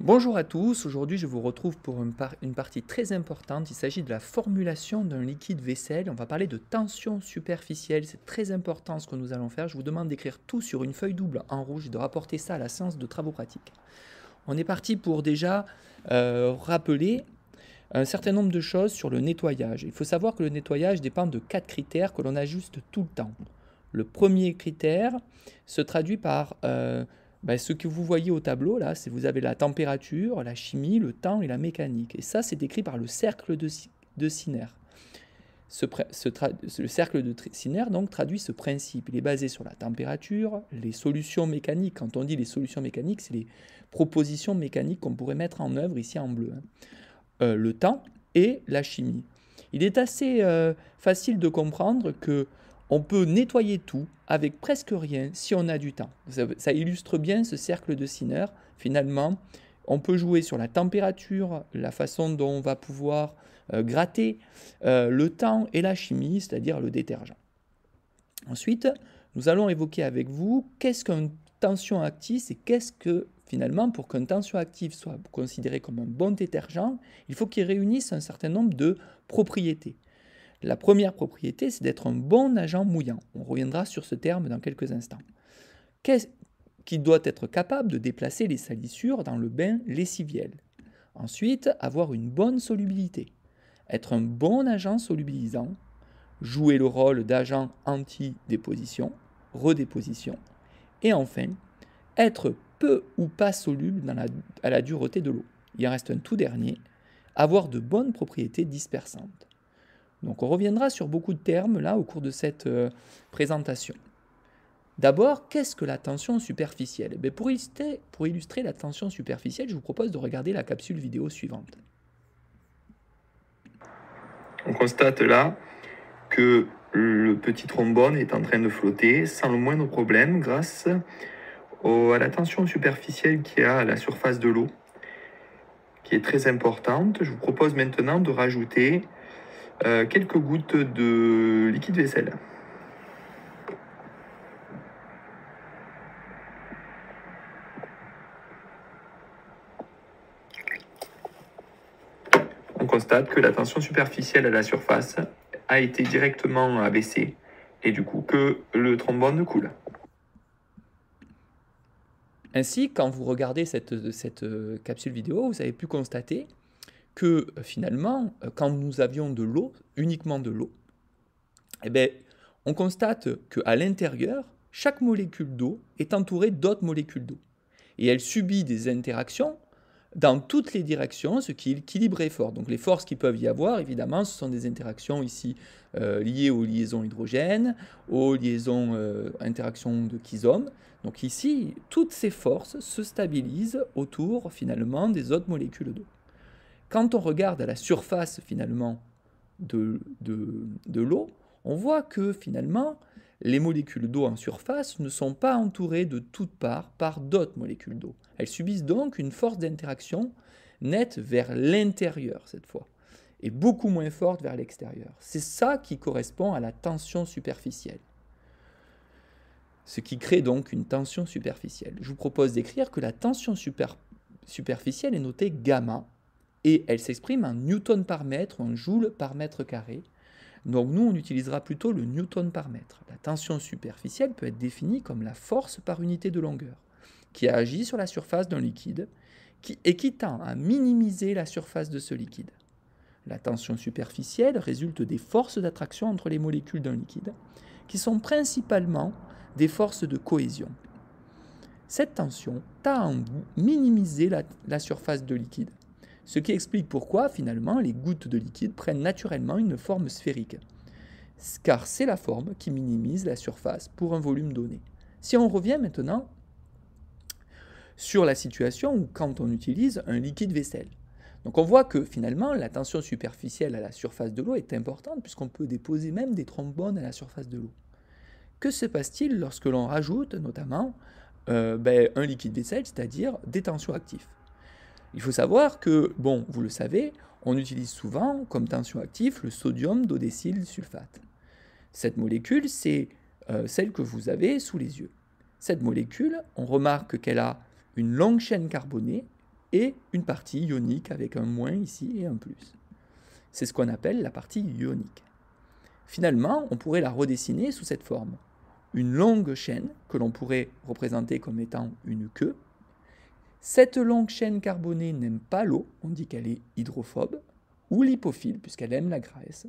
Bonjour à tous, aujourd'hui je vous retrouve pour une partie très importante. Il s'agit de la formulation d'un liquide vaisselle. On va parler de tension superficielle, c'est très important ce que nous allons faire. Je vous demande d'écrire tout sur une feuille double en rouge et de rapporter ça à la séance de travaux pratiques. On est parti pour déjà rappeler un certain nombre de choses sur le nettoyage. Il faut savoir que le nettoyage dépend de 4 critères que l'on ajuste tout le temps. Le premier critère se traduit par ce que vous voyez au tableau, là, c'est vous avez la température, la chimie, le temps et la mécanique. Et ça, c'est décrit par le cercle de Siner. Le cercle de Siner donc, traduit ce principe. Il est basé sur la température, les solutions mécaniques. Quand on dit les solutions mécaniques, c'est les propositions mécaniques qu'on pourrait mettre en œuvre ici en bleu. Le temps et la chimie. Il est assez facile de comprendre que on peut nettoyer tout avec presque rien si on a du temps. Ça illustre bien ce cercle de Siner. Finalement, on peut jouer sur la température, la façon dont on va pouvoir gratter, le temps et la chimie, c'est-à-dire le détergent. Ensuite, nous allons évoquer avec vous qu'est-ce qu'un tension actif et qu'est-ce que finalement, pour qu'un tension actif soit considéré comme un bon détergent, il faut qu'il réunisse un certain nombre de propriétés. La première propriété, c'est d'être un bon agent mouillant. On reviendra sur ce terme dans quelques instants. Qui doit être capable de déplacer les salissures dans le bain lessiviel. Ensuite, avoir une bonne solubilité. Être un bon agent solubilisant. Jouer le rôle d'agent anti-déposition, redéposition. Et enfin, être peu ou pas soluble à la dureté de l'eau. Il en reste un tout dernier, avoir de bonnes propriétés dispersantes. Donc on reviendra sur beaucoup de termes là au cours de cette présentation. D'abord, qu'est-ce que la tension superficielle? Pour illustrer la tension superficielle, je vous propose de regarder la capsule vidéo suivante. On constate là que le petit trombone est en train de flotter sans le moindre problème grâce à la tension superficielle qu'il y a à la surface de l'eau, qui est très importante. Je vous propose maintenant de rajouter quelques gouttes de liquide vaisselle. On constate que la tension superficielle à la surface a été directement abaissée et du coup que le trombone coule. Ainsi, quand vous regardez cette capsule vidéo, vous avez pu constater que finalement, quand nous avions de l'eau, uniquement de l'eau, on constate qu'à l'intérieur, chaque molécule d'eau est entourée d'autres molécules d'eau. Et elle subit des interactions dans toutes les directions, ce qui équilibre est fort. Donc les forces qui peuvent y avoir, évidemment, ce sont des interactions ici liées aux liaisons hydrogènes, aux liaisons interactions de chisomes. Donc ici, toutes ces forces se stabilisent autour finalement des autres molécules d'eau. Quand on regarde à la surface finalement de l'eau, on voit que finalement les molécules d'eau en surface ne sont pas entourées de toutes parts par d'autres molécules d'eau. Elles subissent donc une force d'interaction nette vers l'intérieur cette fois, et beaucoup moins forte vers l'extérieur. C'est ça qui correspond à la tension superficielle. Ce qui crée donc une tension superficielle. Je vous propose d'écrire que la tension superficielle est notée gamma, et elle s'exprime en newton par mètre ou en joule par mètre carré. Donc nous, on utilisera plutôt le newton par mètre. La tension superficielle peut être définie comme la force par unité de longueur, qui agit sur la surface d'un liquide et qui tend à minimiser la surface de ce liquide. La tension superficielle résulte des forces d'attraction entre les molécules d'un liquide, qui sont principalement des forces de cohésion. Cette tension tend à minimiser la surface de liquide, ce qui explique pourquoi, finalement, les gouttes de liquide prennent naturellement une forme sphérique, car c'est la forme qui minimise la surface pour un volume donné. Si on revient maintenant sur la situation où quand on utilise un liquide vaisselle, donc on voit que finalement la tension superficielle à la surface de l'eau est importante puisqu'on peut déposer même des trombones à la surface de l'eau. Que se passe-t-il lorsque l'on rajoute notamment un liquide vaisselle, c'est-à-dire des tensions actifs? Il faut savoir que, bon, vous le savez, on utilise souvent comme tension actif le sodium dodécylsulfate. Cette molécule, c'est celle que vous avez sous les yeux. Cette molécule, on remarque qu'elle a une longue chaîne carbonée et une partie ionique avec un moins ici et un plus. C'est ce qu'on appelle la partie ionique. Finalement, on pourrait la redessiner sous cette forme. Une longue chaîne que l'on pourrait représenter comme étant une queue. Cette longue chaîne carbonée n'aime pas l'eau, on dit qu'elle est hydrophobe, ou lipophile, puisqu'elle aime la graisse.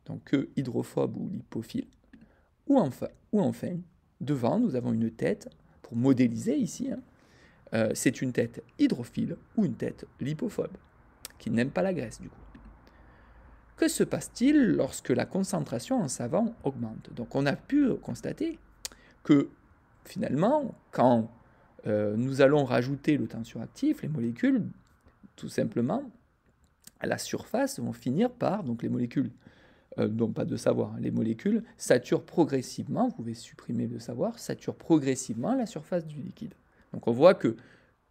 Donc queue hydrophobe ou lipophile. Ou enfin, devant, nous avons une tête, pour modéliser ici, c'est une tête hydrophile ou une tête lipophobe, qui n'aime pas la graisse du coup. Que se passe-t-il lorsque la concentration en savon augmente? Donc on a pu constater que finalement, quand nous allons rajouter le tensioactif, les molécules, tout simplement, à la surface, vont finir par, donc les molécules, donc pas de savoir, les molécules saturent progressivement, vous pouvez supprimer le savoir, saturent progressivement la surface du liquide. Donc on voit que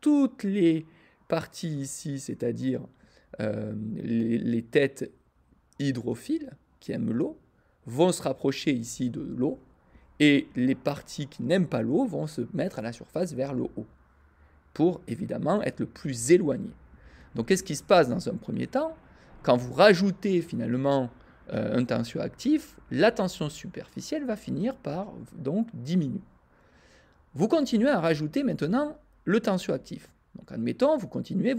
toutes les parties ici, c'est-à-dire les têtes hydrophiles qui aiment l'eau, vont se rapprocher ici de l'eau, et les parties qui n'aiment pas l'eau vont se mettre à la surface vers le haut, pour évidemment être le plus éloigné. Donc qu'est-ce qui se passe dans un premier temps? Quand vous rajoutez finalement un tensioactif, la tension superficielle va finir par donc diminuer. Vous continuez à rajouter maintenant le tensioactif. Donc admettons, vous continuez.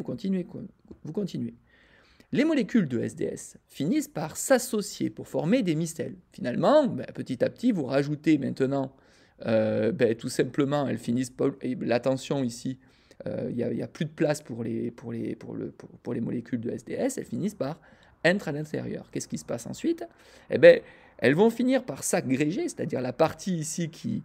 Les molécules de SDS finissent par s'associer pour former des micelles. Finalement, petit à petit, vous rajoutez maintenant, tout simplement, elles finissent par, la tension ici, il n'y a plus de place pour les molécules de SDS, elles finissent par être à l'intérieur. Qu'est-ce qui se passe ensuite? Elles vont finir par s'agréger, c'est-à-dire la partie ici qui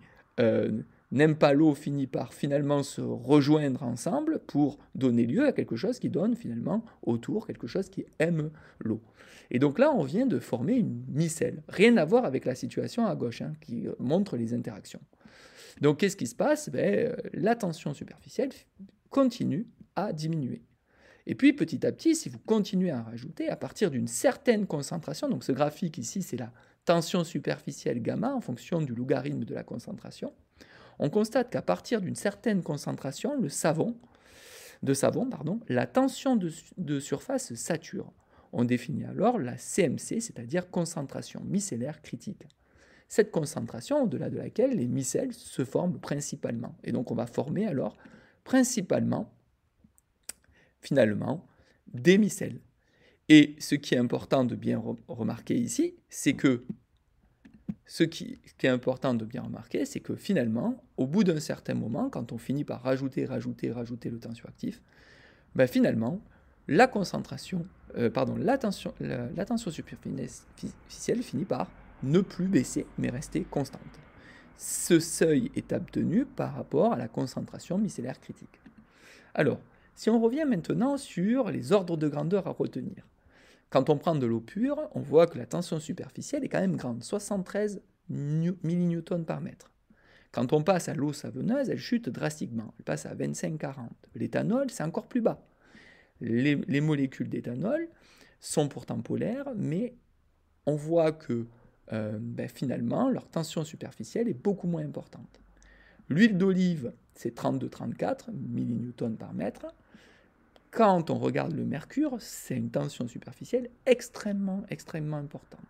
n'aime pas l'eau finit par finalement se rejoindre ensemble pour donner lieu à quelque chose qui donne finalement autour quelque chose qui aime l'eau. Et donc là, on vient de former une micelle. Rien à voir avec la situation à gauche qui montre les interactions. Donc qu'est-ce qui se passe? La tension superficielle continue à diminuer. Et puis petit à petit, si vous continuez à rajouter, à partir d'une certaine concentration, donc ce graphique ici, c'est la tension superficielle gamma en fonction du logarithme de la concentration, on constate qu'à partir d'une certaine concentration, la tension de surface sature. On définit alors la CMC, c'est-à-dire concentration micellaire critique. Cette concentration au-delà de laquelle les micelles se forment principalement. Et donc on va former alors principalement, finalement, des micelles. Et ce qui est important de bien remarquer ici, c'est que finalement, au bout d'un certain moment, quand on finit par rajouter le tensioactif, finalement, la tension superficielle finit par ne plus baisser, mais rester constante. Ce seuil est obtenu par rapport à la concentration micellaire critique. Alors, si on revient maintenant sur les ordres de grandeur à retenir, quand on prend de l'eau pure, on voit que la tension superficielle est quand même grande, 73 millinewtons par mètre. Quand on passe à l'eau savonneuse, elle chute drastiquement, elle passe à 25-40. L'éthanol, c'est encore plus bas. Les molécules d'éthanol sont pourtant polaires, mais on voit que finalement, leur tension superficielle est beaucoup moins importante. L'huile d'olive, c'est 32-34 millinewtons par mètre. Quand on regarde le mercure, c'est une tension superficielle extrêmement importante.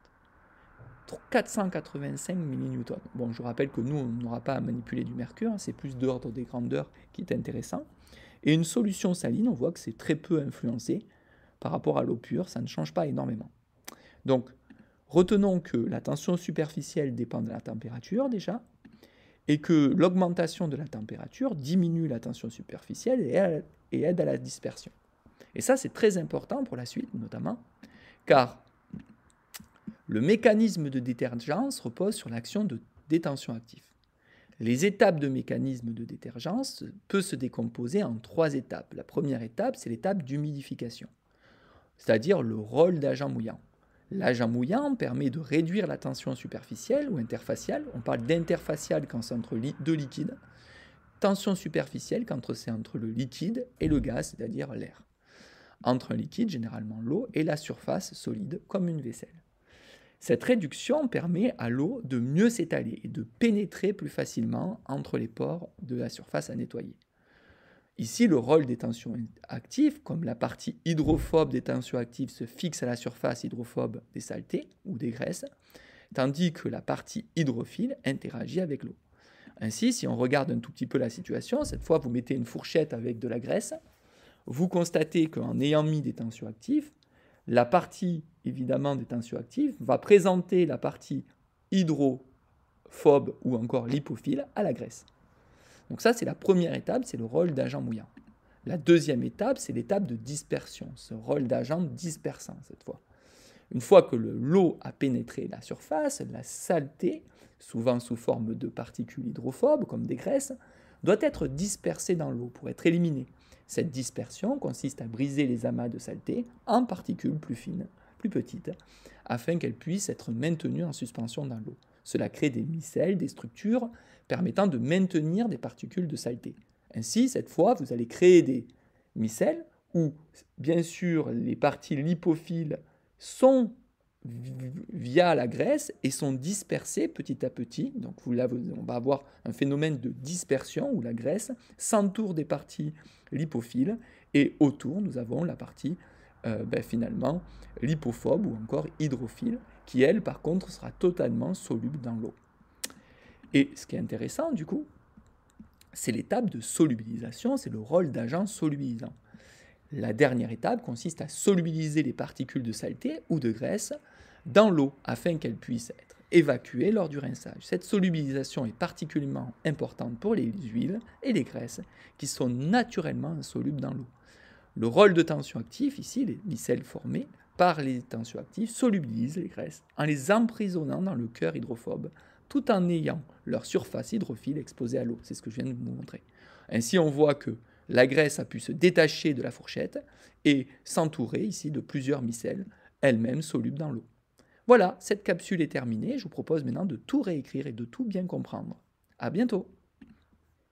485 millinewtons. Bon, je vous rappelle que nous, on n'aura pas à manipuler du mercure, c'est plus d'ordre des grandeurs qui est intéressant. Et une solution saline, on voit que c'est très peu influencé par rapport à l'eau pure, ça ne change pas énormément. Donc, retenons que la tension superficielle dépend de la température déjà, et que l'augmentation de la température diminue la tension superficielle et aide à la dispersion. Et ça, c'est très important pour la suite, notamment, car le mécanisme de détergence repose sur l'action des tensioactifs. Les étapes de mécanisme de détergence peuvent se décomposer en 3 étapes. La première étape, c'est l'étape d'humidification, c'est-à-dire le rôle d'agent mouillant. L'agent mouillant permet de réduire la tension superficielle ou interfaciale. On parle d'interfaciale quand c'est entre deux liquides. Tension superficielle quand c'est entre le liquide et le gaz, c'est-à-dire l'air. Entre un liquide, généralement l'eau, et la surface solide, comme une vaisselle. Cette réduction permet à l'eau de mieux s'étaler et de pénétrer plus facilement entre les pores de la surface à nettoyer. Ici, le rôle des tensions actives, comme la partie hydrophobe des tensions actives se fixe à la surface hydrophobe des saletés ou des graisses, tandis que la partie hydrophile interagit avec l'eau. Ainsi, si on regarde un tout petit peu la situation, cette fois vous mettez une fourchette avec de la graisse, vous constatez qu'en ayant mis des tensions actives, la partie évidemment des tensions actives va présenter la partie hydrophobe ou encore lipophile à la graisse. Donc ça, c'est la première étape, c'est le rôle d'agent mouillant. La deuxième étape, c'est l'étape de dispersion, ce rôle d'agent dispersant cette fois. Une fois que l'eau a pénétré la surface, la saleté, souvent sous forme de particules hydrophobes comme des graisses, doit être dispersée dans l'eau pour être éliminée. Cette dispersion consiste à briser les amas de saleté en particules plus fines, plus petites, afin qu'elles puissent être maintenues en suspension dans l'eau. Cela crée des micelles, des structures permettant de maintenir des particules de saleté. Ainsi, cette fois, vous allez créer des micelles où, bien sûr, les parties lipophiles sont via la graisse et sont dispersées petit à petit. Donc on va avoir un phénomène de dispersion où la graisse s'entoure des parties lipophiles et autour, nous avons la partie finalement lipophobe ou encore hydrophile qui, elle, par contre, sera totalement soluble dans l'eau. Et ce qui est intéressant, du coup, c'est l'étape de solubilisation, c'est le rôle d'agent solubilisant. La dernière étape consiste à solubiliser les particules de saleté ou de graisse dans l'eau afin qu'elles puissent être évacuées lors du rinçage. Cette solubilisation est particulièrement importante pour les huiles et les graisses qui sont naturellement insolubles dans l'eau. Le rôle de tension actif, ici, les micelles formées par les tensions actives solubilisent les graisses en les emprisonnant dans le cœur hydrophobe tout en ayant leur surface hydrophile exposée à l'eau. C'est ce que je viens de vous montrer. Ainsi, on voit que la graisse a pu se détacher de la fourchette et s'entourer ici de plusieurs micelles, elles-mêmes solubles dans l'eau. Voilà, cette capsule est terminée. Je vous propose maintenant de tout réécrire et de tout bien comprendre. À bientôt!